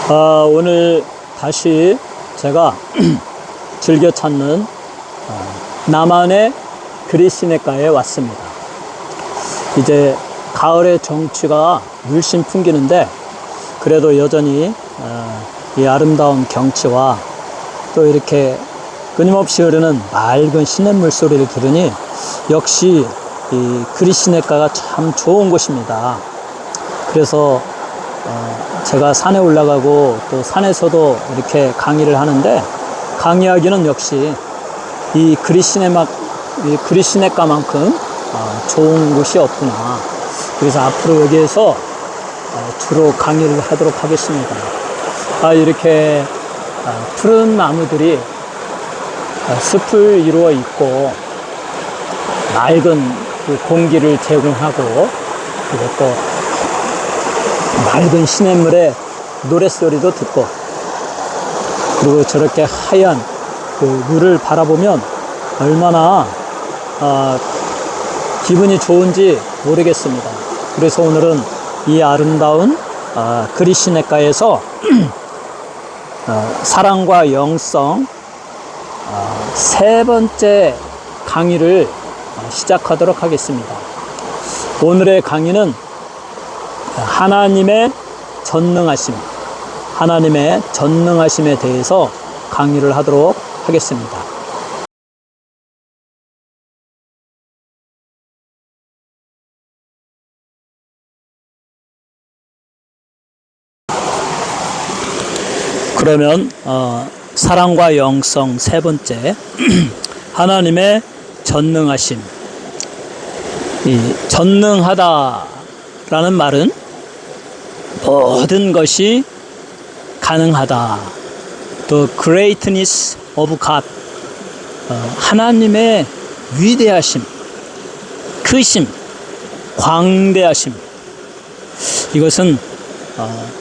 오늘 다시 제가 즐겨 찾는 남한의 그리시네가에 왔습니다. 이제 가을의 정취가 물씬 풍기는데 그래도 여전히 이 아름다운 경치와 또 이렇게 끊임없이 흐르는 맑은 시냇물 소리를 들으니 역시 이 그리시네가가 참 좋은 곳입니다. 그래서 제가 산에 올라가고 또 산에서도 이렇게 강의를 하는데 강의하기는 역시 이 그리시네가만큼 좋은 곳이 없구나. 그래서 앞으로 여기에서 주로 강의를 하도록 하겠습니다. 이렇게 푸른 나무들이 숲을 이루어 있고 맑은 그 공기를 제공하고 그리고 또 맑은 시냇물에 노랫소리도 듣고 그리고 저렇게 하얀 그 물을 바라보면 얼마나 기분이 좋은지 모르겠습니다. 그래서 오늘은 이 아름다운 그리시네가에서 사랑과 영성 세 번째 강의를 시작하도록 하겠습니다. 오늘의 강의는 하나님의 전능하심에 대해서 강의를 하도록 하겠습니다. 그러면 사랑과 영성 세 번째 하나님의 전능하심. 이 전능하다라는 말은 모든 것이 가능하다. The greatness of God. 하나님의 위대하심, 크심, 광대하심. 이것은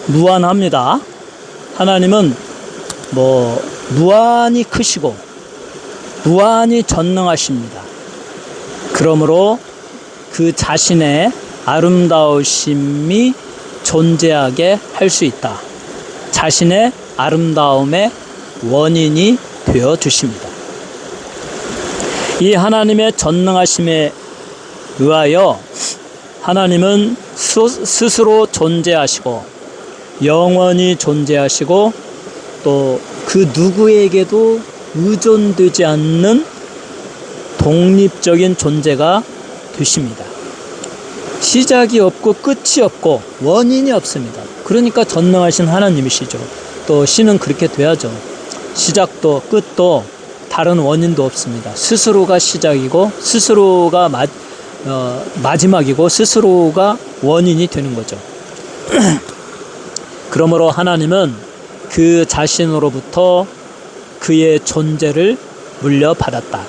무한합니다. 하나님은 무한히 크시고 무한히 전능하십니다. 그러므로 그 자신의 아름다우심이 존재하게 할 수 있다. 자신의 아름다움의 원인이 되어 주십니다. 이 하나님의 전능하심에 의하여 하나님은 스스로 존재하시고 영원히 존재하시고 또 그 누구에게도 의존되지 않는 독립적인 존재가 되십니다. 시작이 없고 끝이 없고 원인이 없습니다. 그러니까 전능하신 하나님이시죠. 또 신은 그렇게 돼야죠. 시작도 끝도 다른 원인도 없습니다. 스스로가 시작이고 스스로가 마지막이고 스스로가 원인이 되는 거죠. 그러므로 하나님은 그 자신으로부터 그의 존재를 물려받았다.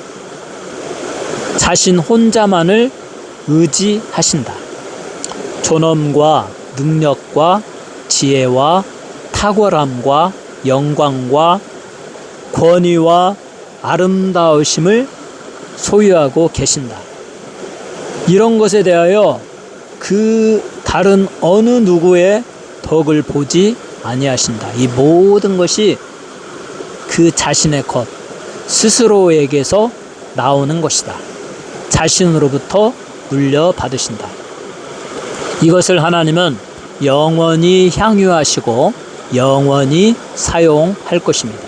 자신 혼자만을 의지하신다. 존엄과 능력과 지혜와 탁월함과 영광과 권위와 아름다우심을 소유하고 계신다. 이런 것에 대하여 그 다른 어느 누구의 덕을 보지 아니하신다. 이 모든 것이 그 자신의 것, 스스로에게서 나오는 것이다. 자신으로부터 물려받으신다. 이것을 하나님은 영원히 향유하시고 영원히 사용할 것입니다.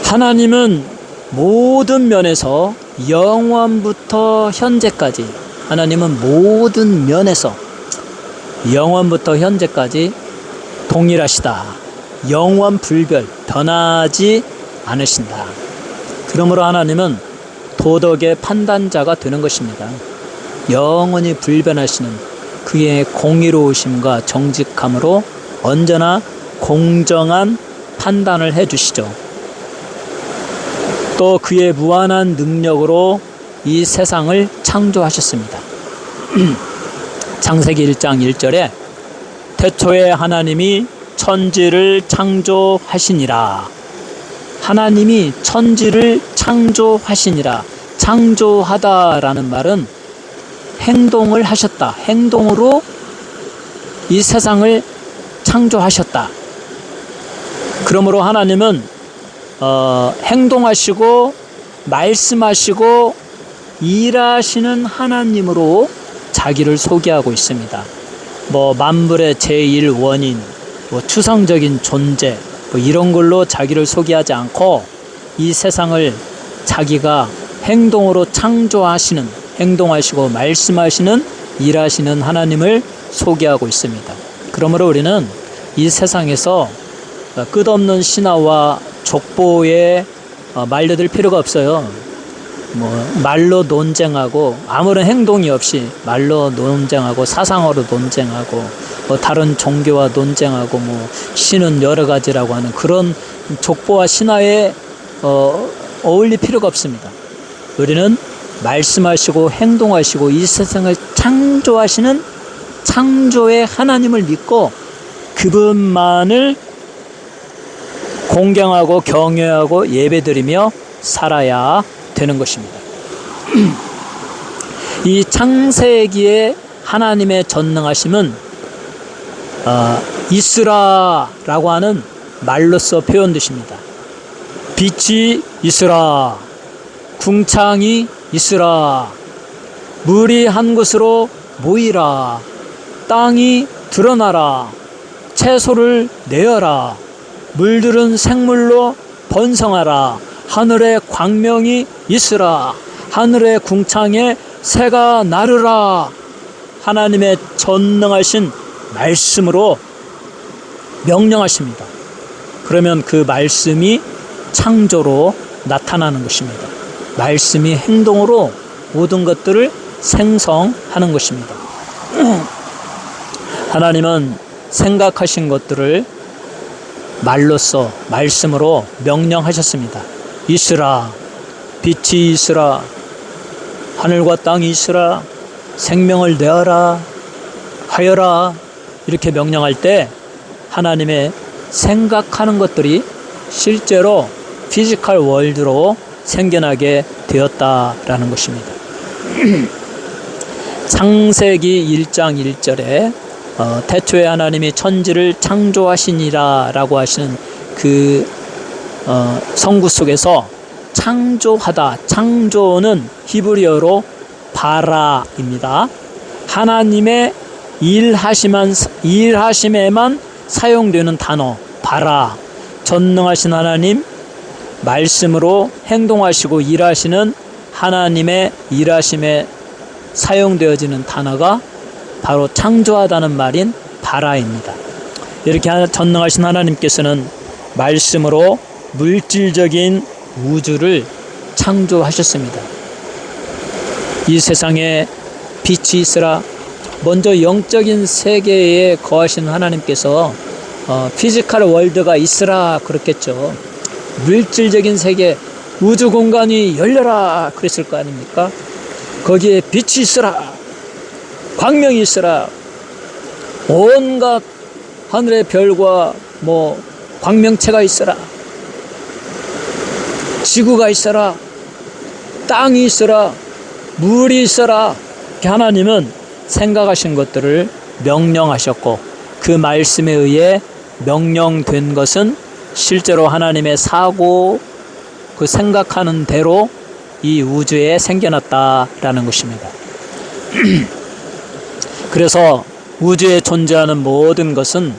하나님은 모든 면에서 영원부터 현재까지 하나님은 모든 면에서 영원부터 현재까지 동일하시다. 영원불별, 변하지 않으신다. 그러므로 하나님은 도덕의 판단자가 되는 것입니다. 영원히 불변하시는 그의 공의로우심과 정직함으로 언제나 공정한 판단을 해주시죠. 또 그의 무한한 능력으로 이 세상을 창조하셨습니다. 창세기 1장 1절에 태초에 하나님이 천지를 창조하시니라. 하나님이 천지를 창조하시니라. 창조하다라는 말은 행동을 하셨다. 행동으로 이 세상을 창조하셨다. 그러므로 하나님은 행동하시고 말씀하시고 일하시는 하나님으로 자기를 소개하고 있습니다. 만물의 제1원인, 추상적인 존재, 이런 걸로 자기를 소개하지 않고 이 세상을 자기가 행동으로 창조하시는, 행동하시고 말씀하시는, 일하시는 하나님을 소개하고 있습니다. 그러므로 우리는 이 세상에서 끝없는 신화와 족보에 말려들 필요가 없어요. 말로 논쟁하고 아무런 행동이 없이 말로 논쟁하고 사상으로 논쟁하고 다른 종교와 논쟁하고 신은 여러 가지라고 하는 그런 족보와 신화에 어울릴 필요가 없습니다. 우리는 말씀하시고 행동하시고 이 세상을 창조하시는 창조의 하나님을 믿고 그분만을 공경하고 경외하고 예배드리며 살아야 되는 것입니다. 이 창세기에 하나님의 전능하심은 있으라라고 하는 말로써 표현되십니다. 빛이 있으라, 궁창이 있으라, 물이 한 곳으로 모이라, 땅이 드러나라, 채소를 내어라, 물들은 생물로 번성하라, 하늘에 광명이 있으라, 하늘의 궁창에 새가 나르라. 하나님의 전능하신 말씀으로 명령하십니다. 그러면 그 말씀이 창조로 나타나는 것입니다. 말씀이 행동으로 모든 것들을 생성하는 것입니다. 하나님은 생각하신 것들을 말로써 말씀으로 명령하셨습니다. 있으라, 빛이 있으라, 하늘과 땅이 있으라, 생명을 내어라 하여라. 이렇게 명령할 때 하나님의 생각하는 것들이 실제로 피지컬 월드로 생겨나게 되었다라는 것입니다. 창세기 1장 1절에 태초에 하나님이 천지를 창조하시니라 라고 하시는 그 성구 속에서 창조하다, 창조는 히브리어로 바라입니다. 하나님의 일하심에만 사용되는 단어 바라. 전능하신 하나님, 말씀으로 행동하시고 일하시는 하나님의 일하심에 사용되어지는 단어가 바로 창조하다는 말인 바라입니다. 이렇게 전능하신 하나님께서는 말씀으로 물질적인 우주를 창조하셨습니다. 이 세상에 빛이 있으라. 먼저 영적인 세계에 거하신 하나님께서 피지컬 월드가 있으라 그랬겠죠. 물질적인 세계, 우주 공간이 열려라 그랬을 거 아닙니까? 거기에 빛이 있으라, 광명이 있으라, 온갖 하늘의 별과 광명체가 있으라, 지구가 있어라, 땅이 있어라, 물이 있어라. 하나님은 생각하신 것들을 명령하셨고 그 말씀에 의해 명령된 것은 실제로 하나님의 사고, 그 생각하는 대로 이 우주에 생겨났다라는 것입니다. 그래서 우주에 존재하는 모든 것은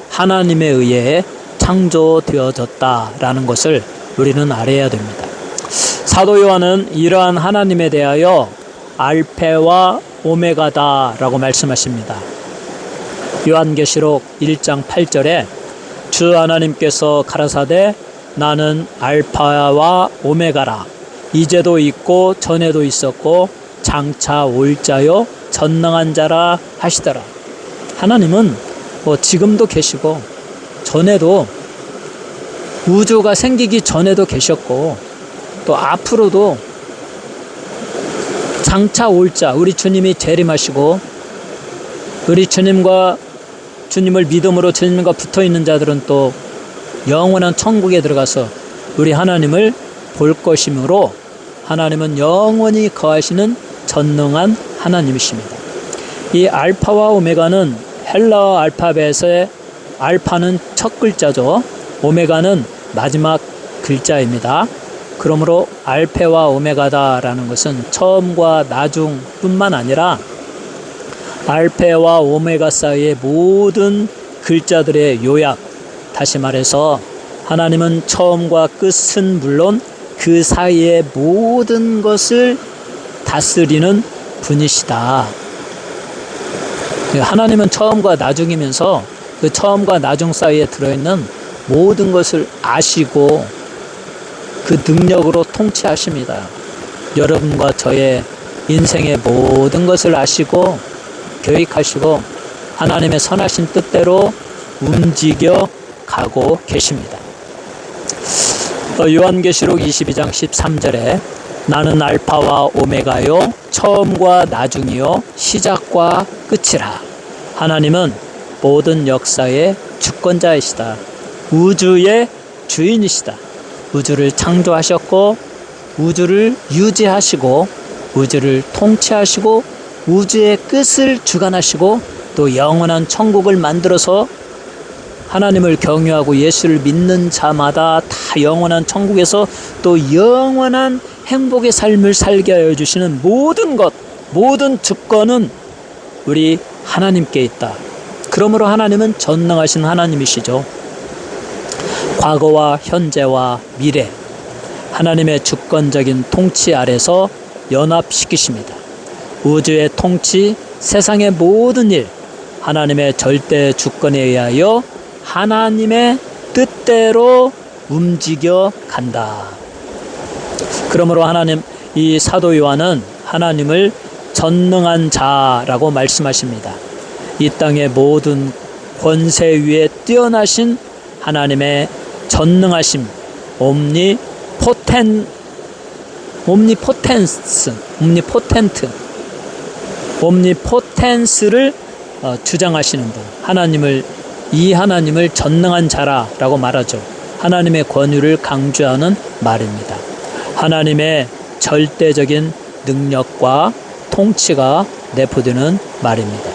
하나님에 의해 창조되어졌다라는 것을 우리는 알아야 됩니다. 사도 요한은 이러한 하나님에 대하여 알페와 오메가다라고 말씀하십니다. 요한계시록 1장 8절에 주 하나님께서 가라사대 나는 알파와 오메가라. 이제도 있고 전에도 있었고 장차 올 자요 전능한 자라 하시더라. 하나님은 지금도 계시고 전에도, 우주가 생기기 전에도 계셨고 또 앞으로도 장차 올 자, 우리 주님이 재림하시고 우리 주님과 주님을 믿음으로 주님과 붙어있는 자들은 또 영원한 천국에 들어가서 우리 하나님을 볼 것이므로 하나님은 영원히 거하시는 전능한 하나님이십니다. 이 알파와 오메가는 헬라어 알파벳의 알파는 첫 글자죠. 오메가는 마지막 글자입니다. 그러므로 알페와 오메가다라는 것은 처음과 나중뿐만 아니라 알페와 오메가 사이의 모든 글자들의 요약, 다시 말해서 하나님은 처음과 끝은 물론 그 사이의 모든 것을 다스리는 분이시다. 하나님은 처음과 나중이면서 그 처음과 나중 사이에 들어있는 모든 것을 아시고 그 능력으로 통치하십니다. 여러분과 저의 인생의 모든 것을 아시고 계획하시고 하나님의 선하신 뜻대로 움직여 가고 계십니다. 요한계시록 22장 13절에 나는 알파와 오메가요 처음과 나중이요 시작과 끝이라. 하나님은 모든 역사의 주권자이시다. 우주의 주인이시다. 우주를 창조하셨고 우주를 유지하시고 우주를 통치하시고 우주의 끝을 주관하시고 또 영원한 천국을 만들어서 하나님을 경유하고 예수를 믿는 자마다 다 영원한 천국에서 또 영원한 행복의 삶을 살게 하여 주시는 모든 것, 모든 주권은 우리 하나님께 있다. 그러므로 하나님은 전능하신 하나님이시죠. 과거와 현재와 미래, 하나님의 주권적인 통치 아래서 연합시키십니다. 우주의 통치, 세상의 모든 일, 하나님의 절대 주권에 의하여 하나님의 뜻대로 움직여 간다. 그러므로 하나님, 이 사도 요한은 하나님을 전능한 자라고 말씀하십니다. 이 땅의 모든 권세 위에 뛰어나신 하나님의 전능하심, 옴니포텐스를 주장하시는 분, 이 하나님을 전능한 자라고 말하죠. 하나님의 권위를 강조하는 말입니다. 하나님의 절대적인 능력과 통치가 내포되는 말입니다.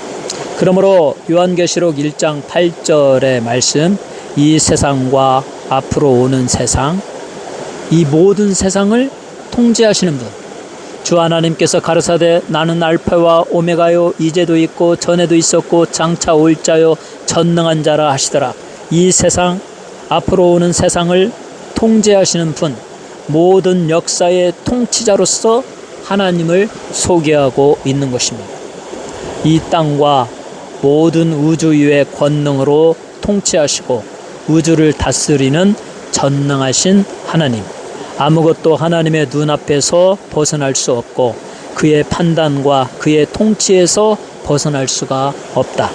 그러므로 요한계시록 1장 8절의 말씀, 이 세상과 앞으로 오는 세상, 이 모든 세상을 통제하시는 분, 주 하나님께서 가르사대 나는 알파와 오메가요 이제도 있고 전에도 있었고 장차 올 자요 전능한 자라 하시더라. 이 세상, 앞으로 오는 세상을 통제하시는 분, 모든 역사의 통치자로서 하나님을 소개하고 있는 것입니다. 이 땅과 모든 우주의 권능으로 통치하시고 우주를 다스리는 전능하신 하나님, 아무것도 하나님의 눈앞에서 벗어날 수 없고 그의 판단과 그의 통치에서 벗어날 수가 없다.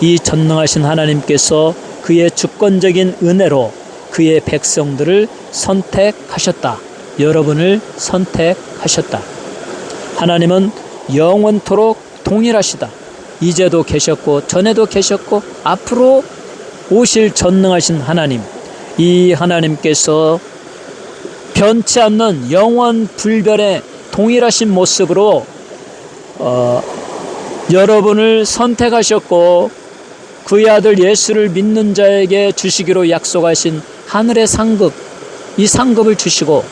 이 전능하신 하나님께서 그의 주권적인 은혜로 그의 백성들을 선택하셨다. 여러분을 선택하셨다. 하나님은 영원토록 동일하시다. 이제도 계셨고 전에도 계셨고 앞으로 오실 전능하신 하나님, 이 하나님께서 변치 않는 영원 불변의 동일하신 모습으로 여러분을 선택하셨고 그의 아들 예수를 믿는 자에게 주시기로 약속하신 하늘의 상급, 이 상급을 주시고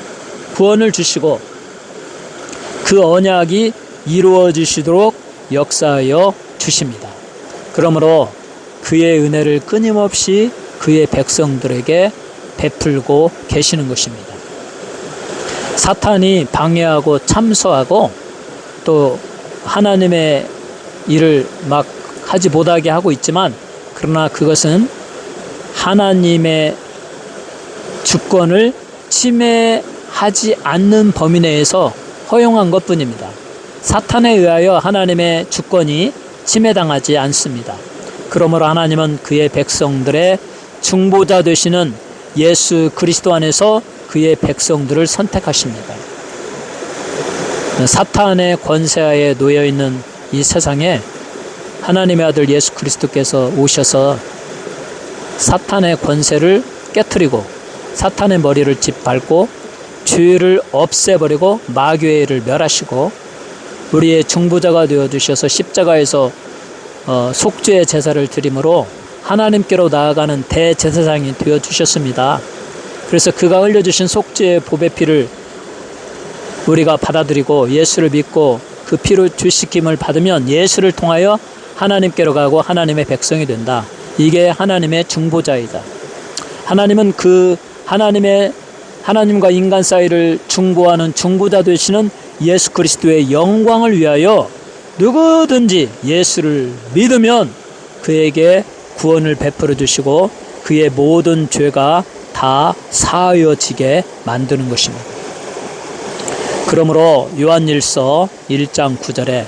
구원을 주시고 그 언약이 이루어지시도록 역사하여 주십니다. 그러므로 그의 은혜를 끊임없이 그의 백성들에게 베풀고 계시는 것입니다. 사탄이 방해하고 참소하고 또 하나님의 일을 막 하지 못하게 하고 있지만, 그러나 그것은 하나님의 주권을 침해하지 않는 범위 내에서 허용한 것뿐입니다. 사탄에 의하여 하나님의 주권이 침해당하지 않습니다. 그러므로 하나님은 그의 백성들의 중보자 되시는 예수 그리스도 안에서 그의 백성들을 선택하십니다. 사탄의 권세하에 놓여있는 이 세상에 하나님의 아들 예수 그리스도께서 오셔서 사탄의 권세를 깨트리고 사탄의 머리를 짓밟고 죄를 없애버리고 마귀의 일을 멸하시고 우리의 중보자가 되어주셔서 십자가에서 속죄의 제사를 드림으로 하나님께로 나아가는 대제사장이 되어 주셨습니다. 그래서 그가 흘려주신 속죄의 보배 피를 우리가 받아들이고 예수를 믿고 그 피로 주시킴을 받으면 예수를 통하여 하나님께로 가고 하나님의 백성이 된다. 이게 하나님의 중보자이다. 하나님은 그 하나님과 인간 사이를 중보하는 중보자 되시는 예수 그리스도의 영광을 위하여 누구든지 예수를 믿으면 그에게 구원을 베풀어 주시고 그의 모든 죄가 다 사하여지게 만드는 것입니다. 그러므로 요한일서 1장 9절에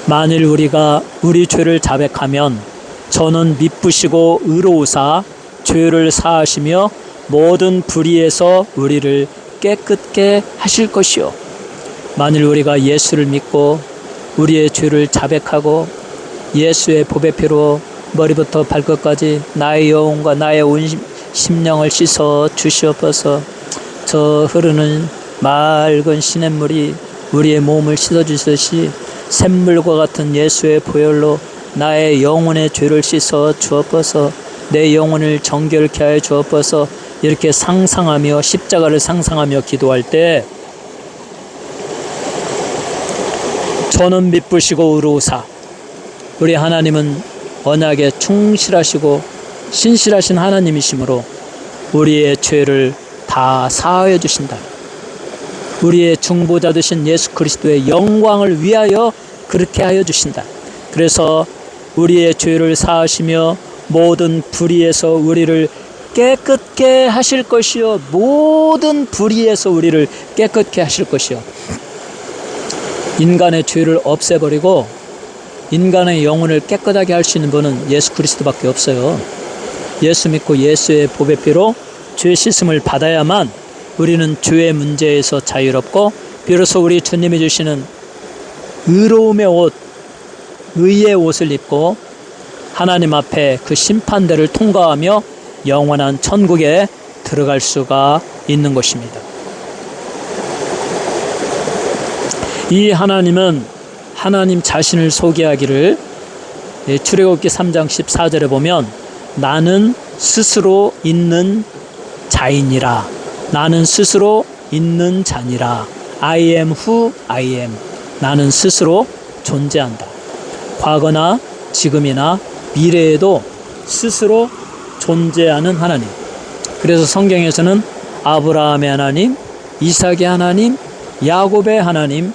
만일 우리가 우리 죄를 자백하면 저는 미쁘시고 의로우사 죄를 사하시며 모든 불의에서 우리를 깨끗게 하실 것이요. 만일 우리가 예수를 믿고 우리의 죄를 자백하고 예수의 보배피로 머리부터 발끝까지 나의 영혼과 나의 온 심령을 씻어 주시옵소서. 저 흐르는 맑은 시냇물이 우리의 몸을 씻어주듯이 샘물과 같은 예수의 보혈로 나의 영혼의 죄를 씻어 주옵소서. 내 영혼을 정결케 하여 주옵소서. 이렇게 상상하며 십자가를 상상하며 기도할 때 저는 미쁘시고 의로우사 우리 하나님은 언약에 충실하시고 신실하신 하나님이시므로 우리의 죄를 다 사하여 주신다. 우리의 중보자 되신 예수 그리스도의 영광을 위하여 그렇게 하여 주신다. 그래서 우리의 죄를 사하시며 모든 불의에서 우리를 깨끗게 하실 것이요. 모든 불의에서 우리를 깨끗게 하실 것이요. 인간의 죄를 없애버리고 인간의 영혼을 깨끗하게 할 수 있는 분은 예수 그리스도밖에 없어요. 예수 믿고 예수의 보배피로 죄 씻음을 받아야만 우리는 죄의 문제에서 자유롭고 비로소 우리 주님이 주시는 의로움의 옷, 의의 옷을 입고 하나님 앞에 그 심판대를 통과하며 영원한 천국에 들어갈 수가 있는 것입니다. 이 하나님은 하나님 자신을 소개하기를 출애굽기 3장 14절에 보면 나는 스스로 있는 자이니라. 나는 스스로 있는 자니라. I am who I am. 나는 스스로 존재한다. 과거나 지금이나 미래에도 스스로 존재하는 하나님. 그래서 성경에서는 아브라함의 하나님, 이삭의 하나님, 야곱의 하나님,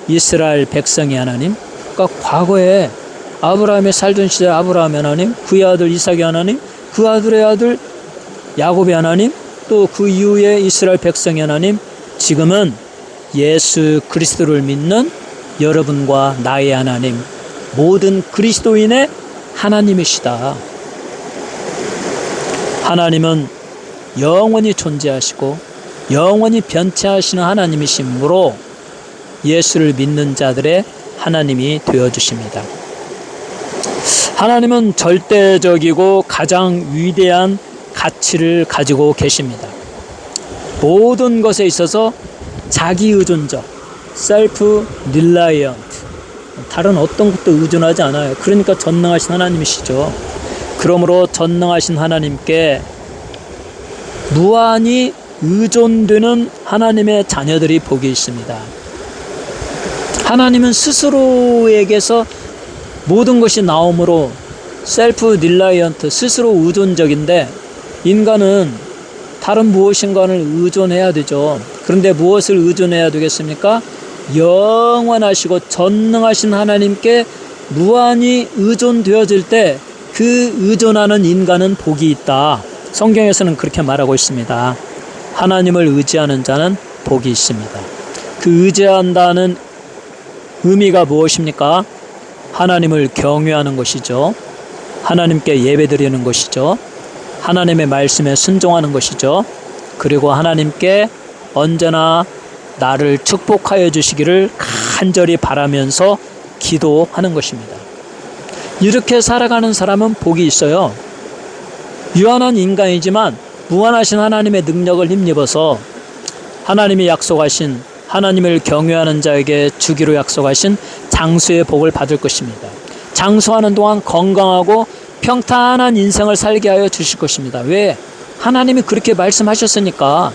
이스라엘 백성의 하나님. 그러니까 과거에 아브라함의 살던 시절 아브라함의 하나님, 그의 아들 이삭의 하나님, 그 아들의 아들 야곱의 하나님, 또 그 이후에 이스라엘 백성의 하나님, 지금은 예수 그리스도를 믿는 여러분과 나의 하나님, 모든 그리스도인의 하나님이시다. 하나님은 영원히 존재하시고 영원히 변치하시는 하나님이시므로 예수를 믿는 자들의 하나님이 되어주십니다. 하나님은 절대적이고 가장 위대한 가치를 가지고 계십니다. 모든 것에 있어서 자기의존적, self-reliant, 다른 어떤 것도 의존하지 않아요. 그러니까 전능하신 하나님이시죠. 그러므로 전능하신 하나님께 무한히 의존되는 하나님의 자녀들이 복이 있습니다. 하나님은 스스로에게서 모든 것이 나오므로 self-reliant, 스스로 의존적인데 인간은 다른 무엇인가를 의존해야 되죠. 그런데 무엇을 의존해야 되겠습니까? 영원하시고 전능하신 하나님께 무한히 의존되어질 때 그 의존하는 인간은 복이 있다. 성경에서는 그렇게 말하고 있습니다. 하나님을 의지하는 자는 복이 있습니다. 그 의지한다는 의미가 무엇입니까? 하나님을 경외하는 것이죠. 하나님께 예배드리는 것이죠. 하나님의 말씀에 순종하는 것이죠. 그리고 하나님께 언제나 나를 축복하여 주시기를 간절히 바라면서 기도하는 것입니다. 이렇게 살아가는 사람은 복이 있어요. 유한한 인간이지만 무한하신 하나님의 능력을 힘입어서 하나님이 약속하신, 하나님을 경외하는 자에게 주기로 약속하신 장수의 복을 받을 것입니다. 장수하는 동안 건강하고 평탄한 인생을 살게 하여 주실 것입니다. 왜? 하나님이 그렇게 말씀하셨으니까.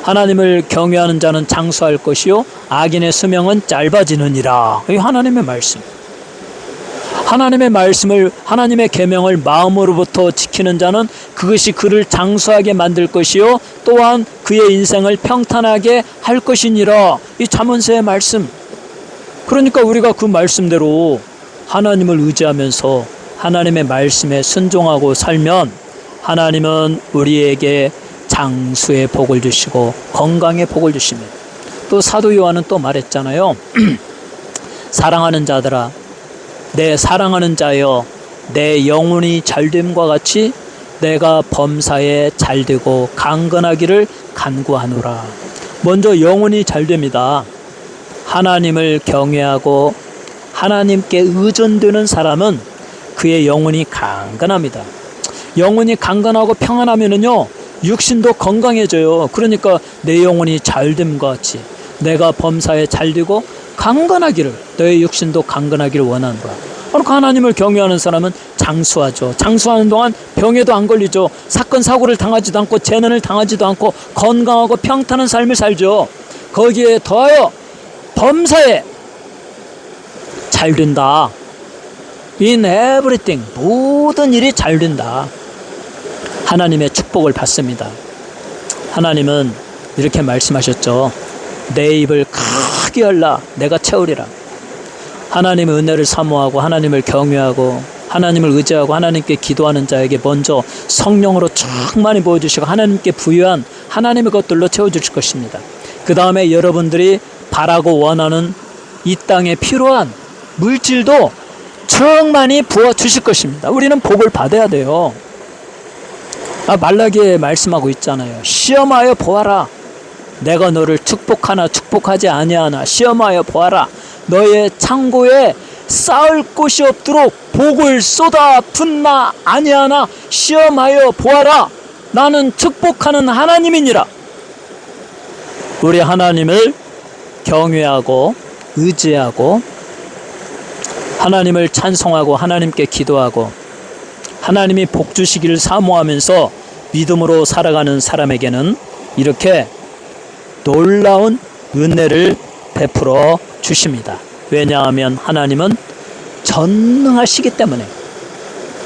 하나님을 경외하는 자는 장수할 것이요 악인의 수명은 짧아지느니라. 이 하나님의 말씀. 하나님의 말씀을, 하나님의 계명을 마음으로부터 지키는 자는 그것이 그를 장수하게 만들 것이요 또한 그의 인생을 평탄하게 할 것이니라. 이 잠언서의 말씀. 그러니까 우리가 그 말씀대로 하나님을 의지하면서 하나님의 말씀에 순종하고 살면 하나님은 우리에게 장수의 복을 주시고 건강의 복을 주십니다. 또 사도 요한은 또 말했잖아요. 사랑하는 자들아, 내 사랑하는 자여, 내 영혼이 잘됨과 같이 내가 범사에 잘되고 강건하기를 간구하노라. 먼저 영혼이 잘됩니다. 하나님을 경외하고 하나님께 의존되는 사람은 그의 영혼이 강건합니다. 영혼이 강건하고 평안하면은요 육신도 건강해져요. 그러니까 내 영혼이 잘됨과 같이 내가 범사에 잘되고 강건하기를, 너의 육신도 강건하기를 원하노라. 그러니까 하나님을 경외하는 사람은 장수하죠. 장수하는 동안 병에도 안 걸리죠. 사건 사고를 당하지도 않고 재난을 당하지도 않고 건강하고 평탄한 삶을 살죠. 거기에 더하여 범사에 잘된다. In everything, 모든 일이 잘된다. 하나님의 축복을 받습니다. 하나님은 이렇게 말씀하셨죠. 내 입을 크게 열라, 내가 채우리라. 하나님의 은혜를 사모하고 하나님을 경외하고 하나님을 의지하고 하나님께 기도하는 자에게 먼저 성령으로 충만히 보여주시고 하나님께 부여한 하나님의 것들로 채워주실 것입니다. 그 다음에 여러분들이 바라고 원하는 이 땅에 필요한 물질도 충만히 부어주실 것입니다. 우리는 복을 받아야 돼요. 말라기에 말씀하고 있잖아요. 시험하여 보아라. 내가 너를 축복하나 축복하지 아니하나 시험하여 보아라. 너의 창고에 쌓을 곳이 없도록 복을 쏟아 붓나 아니하나 시험하여 보아라. 나는 축복하는 하나님이니라. 우리 하나님을 경외하고 의지하고 하나님을 찬송하고 하나님께 기도하고 하나님이 복 주시기를 사모하면서 믿음으로 살아가는 사람에게는 이렇게 놀라운 은혜를 베풀어 주십니다. 왜냐하면 하나님은 전능하시기 때문에.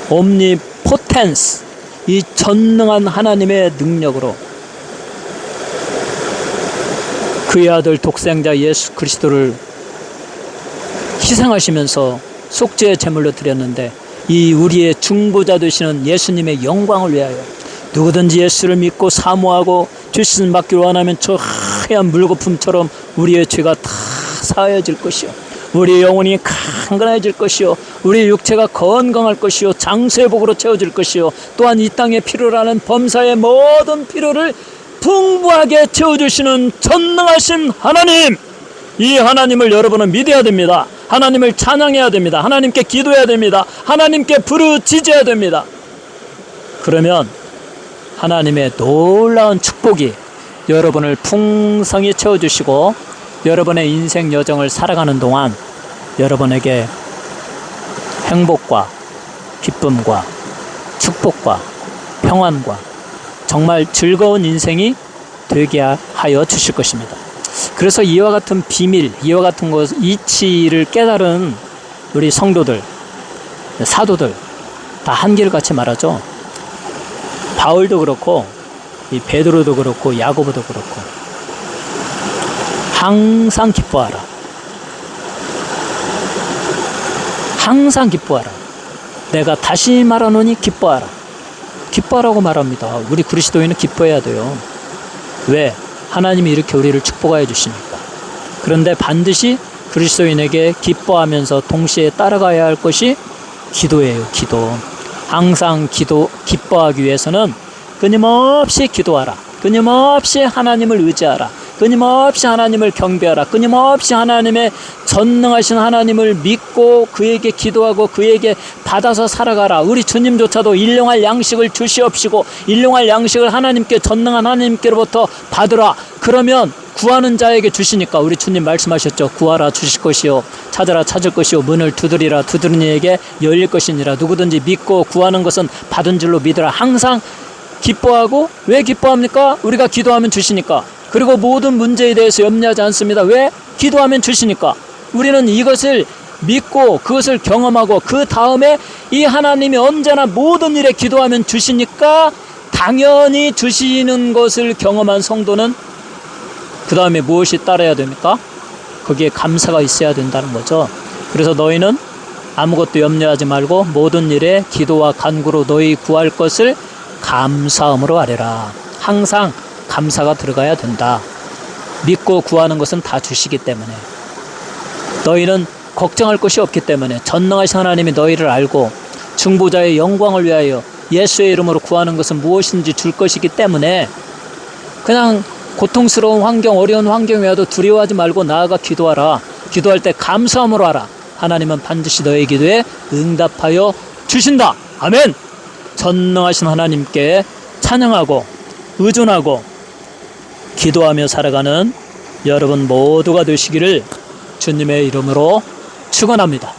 옴니포텐스, 이 전능한 하나님의 능력으로 그의 아들 독생자 예수 그리스도를 희생하시면서 속죄의 제물로 드렸는데 이 우리의 중보자 되시는 예수님의 영광을 위하여 누구든지 예수를 믿고 사모하고 죄씻음 받기를 원하면 저 하얀 물거품처럼 우리의 죄가 다 사하여질 것이요 우리의 영혼이 강건해질 것이요 우리의 육체가 건강할 것이요 장수의 복으로 채워질 것이요 또한 이 땅에 필요로 하는 범사의 모든 필요를 풍부하게 채워주시는 전능하신 하나님, 이 하나님을 여러분은 믿어야 됩니다. 하나님을 찬양해야 됩니다. 하나님께 기도해야 됩니다. 하나님께 부르짖어야 됩니다. 그러면 하나님의 놀라운 축복이 여러분을 풍성히 채워주시고 여러분의 인생 여정을 살아가는 동안 여러분에게 행복과 기쁨과 축복과 평안과 정말 즐거운 인생이 되게 하여 주실 것입니다. 그래서 이와 같은 비밀, 이와 같은 것, 이치를 깨달은 우리 성도들, 사도들 다 한결같이 말하죠. 바울도 그렇고 이 베드로도 그렇고 야고보도 그렇고 항상 기뻐하라. 항상 기뻐하라. 내가 다시 말하노니 기뻐하라. 기뻐하라고 말합니다. 우리 그리스도인은 기뻐해야 돼요. 왜? 하나님이 이렇게 우리를 축복하여 주시니까. 그런데 반드시 그리스도인에게 기뻐하면서 동시에 따라가야 할 것이 기도예요. 기도. 항상 기뻐하기 위해서는 끊임없이 기도하라. 끊임없이 하나님을 의지하라. 끊임없이 하나님을 경배하라. 끊임없이 하나님의 전능하신 하나님을 믿고 그에게 기도하고 그에게 받아서 살아가라. 우리 주님조차도 일용할 양식을 주시옵시고 일용할 양식을 하나님께 전능한 하나님께로부터 받으라. 그러면 구하는 자에게 주시니까 우리 주님 말씀하셨죠. 구하라 주실 것이요 찾으라 찾을 것이요 문을 두드리라 두드리는 이에게 열릴 것이니라. 누구든지 믿고 구하는 것은 받은 줄로 믿으라. 항상 기뻐하고, 왜 기뻐합니까? 우리가 기도하면 주시니까. 그리고 모든 문제에 대해서 염려하지 않습니다. 왜? 기도하면 주시니까. 우리는 이것을 믿고 그것을 경험하고 그 다음에 이 하나님이 언제나 모든 일에 기도하면 주시니까 당연히 주시는 것을 경험한 성도는 그 다음에 무엇이 따라야 됩니까? 거기에 감사가 있어야 된다는 거죠. 그래서 너희는 아무것도 염려하지 말고 모든 일에 기도와 간구로 너희 구할 것을 감사함으로 하리라. 항상 감사가 들어가야 된다. 믿고 구하는 것은 다 주시기 때문에. 너희는 걱정할 것이 없기 때문에 전능하신 하나님이 너희를 알고 중보자의 영광을 위하여 예수의 이름으로 구하는 것은 무엇인지 줄 것이기 때문에 그냥 고통스러운 환경, 어려운 환경에 와도 두려워하지 말고 나아가 기도하라. 기도할 때 감사함으로 하라. 하나님은 반드시 너의 기도에 응답하여 주신다. 아멘. 전능하신 하나님께 찬양하고 의존하고 기도하며 살아가는 여러분 모두가 되시기를 주님의 이름으로 축원합니다.